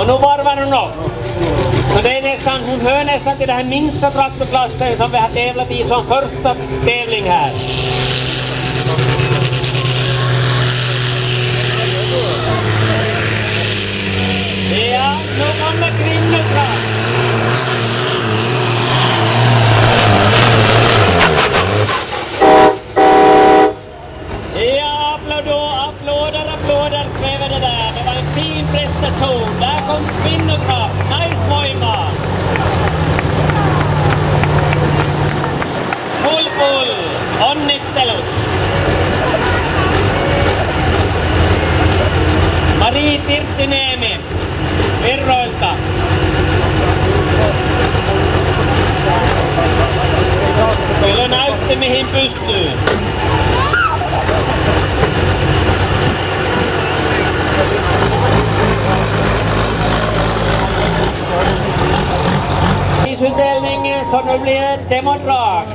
Och nu varvar hon upp. Så det är nästan, hon hör nästan till den här minsta traktorklassen som vi har tävlat i som första tävling här. Ja, nu kommer kvinnokraft. Ja, applåder kräver det där. Det var en fin prestation. Där kom kvinnokraft. Nice voima. Full. Onnittelut. Marie Tirttiniemi Virroilta. Kyllä näytti mihin pystyy. Prisutdelning så nu blir det Demodrag.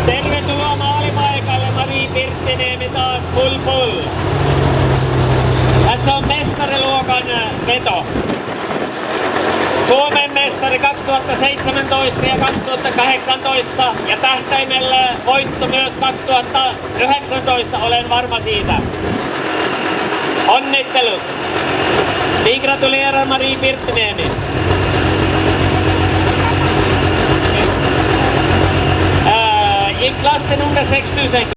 Tervetuloa maalipaikalle, Marie Tirttiniemi taas full. Tässä on mestariluokan veto. Suomen mestari 2017 ja 2018 ja tähtäimellä voitto myös 2019, olen varma siitä. Onnittelut! Vi gratulerar Marie Tirttiniemi. I klassen under 6000